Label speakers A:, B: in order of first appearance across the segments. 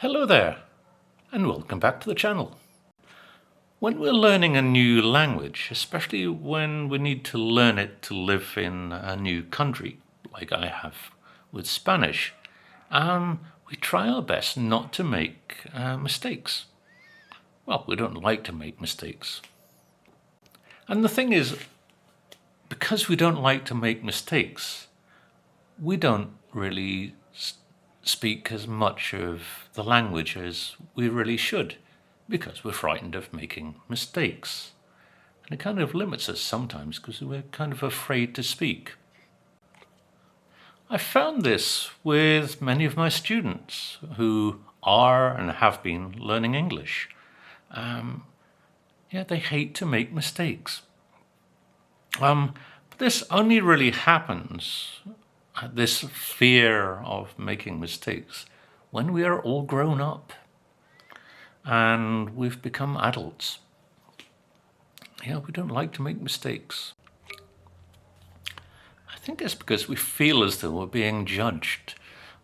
A: Hello there, and welcome back to the channel. When we're learning a new language, especially when we need to learn it to live in a new country, like I have with Spanish, we try our best not to make mistakes. Well, we don't like to make mistakes. And the thing is, because we don't like to make mistakes, we don't really speak as much of the language as we really should, because we're frightened of making mistakes. And it kind of limits us sometimes because we're kind of afraid to speak. I found this with many of my students who are and have been learning English. They hate to make mistakes. But this only really happens, this fear of making mistakes, when we are all grown up and we've become adults. We don't like to make mistakes. I think it's because we feel as though we're being judged,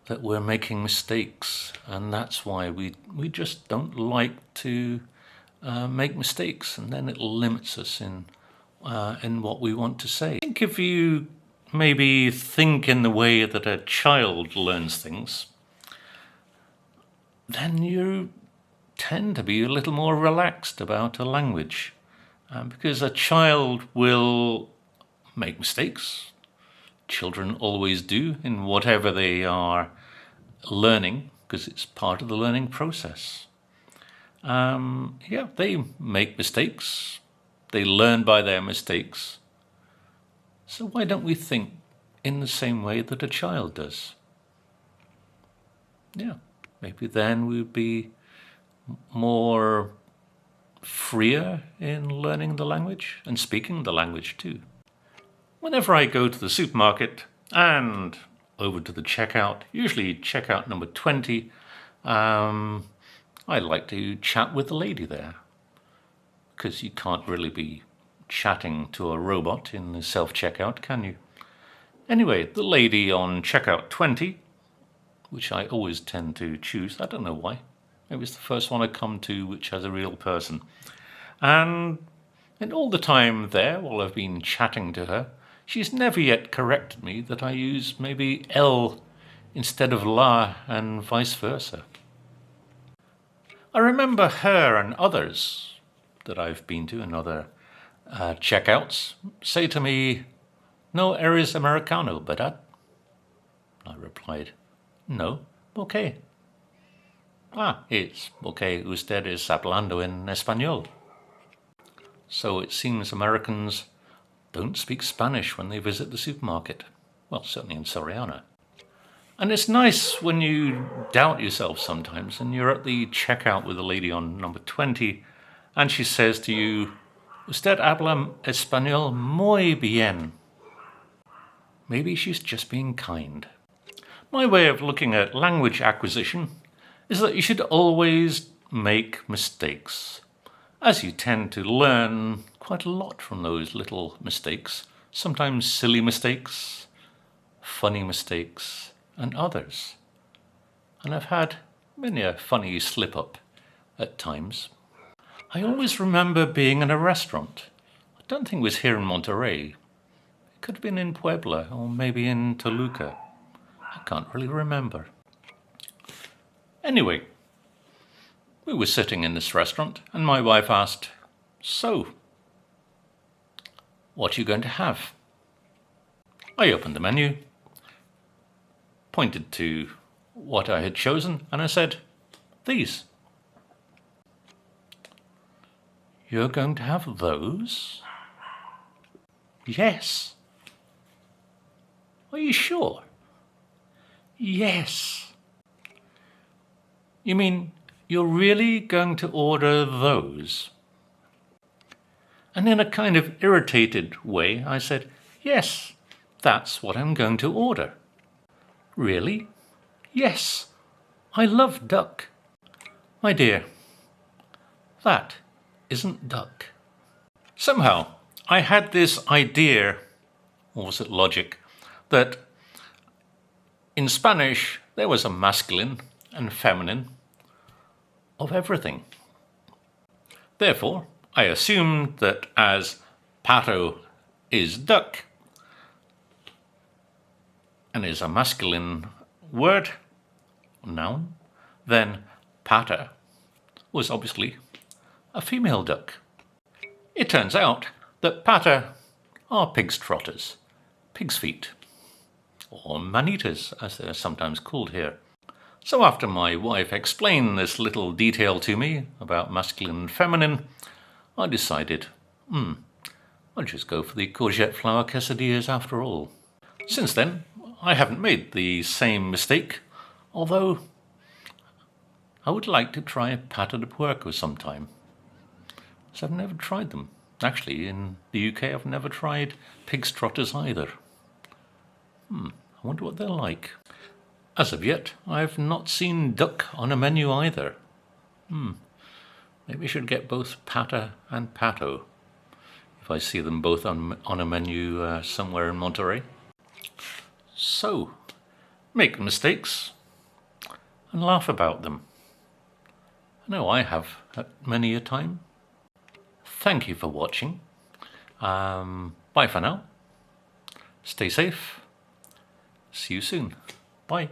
A: that we're making mistakes, and that's why we just don't like to make mistakes, and then it limits us in what we want to say. I think if you maybe think in the way that a child learns things, then you tend to be a little more relaxed about a language, because a child will make mistakes. Children always do in whatever they are learning, because it's part of the learning process. They make mistakes. They learn by their mistakes. So why don't we think in the same way that a child does? Maybe then we'd be more freer in learning the language and speaking the language too. Whenever I go to the supermarket and over to the checkout, usually checkout number 20, I like to chat with the lady there, because you can't really be chatting to a robot in the self-checkout, can you? Anyway, the lady on checkout 20, which I always tend to choose, I don't know why. Maybe it's the first one I come to which has a real person. And all the time there, while I've been chatting to her, she's never yet corrected me that I use maybe L instead of la and vice versa. I remember her and others that I've been to in other checkouts say to me, "No eres americano, verdad?" I replied, "No, okay." It's okay, usted es hablando en español. So it seems Americans don't speak Spanish when they visit the supermarket. Well, certainly in Soriana. And it's nice when you doubt yourself sometimes and you're at the checkout with the lady on number 20 and she says to you, "Usted habla español muy bien." Maybe she's just being kind. My way of looking at language acquisition is that you should always make mistakes, as you tend to learn quite a lot from those little mistakes, sometimes silly mistakes, funny mistakes, and others. And I've had many a funny slip-up at times. I always remember being in a restaurant. I don't think it was here in Monterrey. It could have been in Puebla or maybe in Toluca. I can't really remember. Anyway, we were sitting in this restaurant and my wife asked, "So, what are you going to have?" I opened the menu, pointed to what I had chosen, and I said, "These." "You're going to have those?" "Yes." "Are you sure?" "Yes." "You mean you're really going to order those?" And in a kind of irritated way, I said, "Yes, that's what I'm going to order." "Really?" "Yes, I love duck." "My dear, that isn't duck." Somehow, I had this idea, or was it logic, that in Spanish there was a masculine and feminine, of everything. Therefore, I assumed that as pato is duck and is a masculine word, noun, then pater was obviously a female duck. It turns out that pater are pig's trotters, pig's feet, or manitas as they're sometimes called here. So after my wife explained this little detail to me about masculine and feminine, I decided, I'll just go for the courgette flour quesadillas after all. Since then, I haven't made the same mistake, although I would like to try pâte de puerco sometime. So I've never tried them. Actually, in the UK, I've never tried pig's trotters either. I wonder what they're like. As of yet, I've not seen duck on a menu either. Maybe I should get both pata and pato if I see them both on a menu somewhere in Monterey. So, make mistakes and laugh about them. I know I have at many a time. Thank you for watching. Bye for now. Stay safe. See you soon. Bye.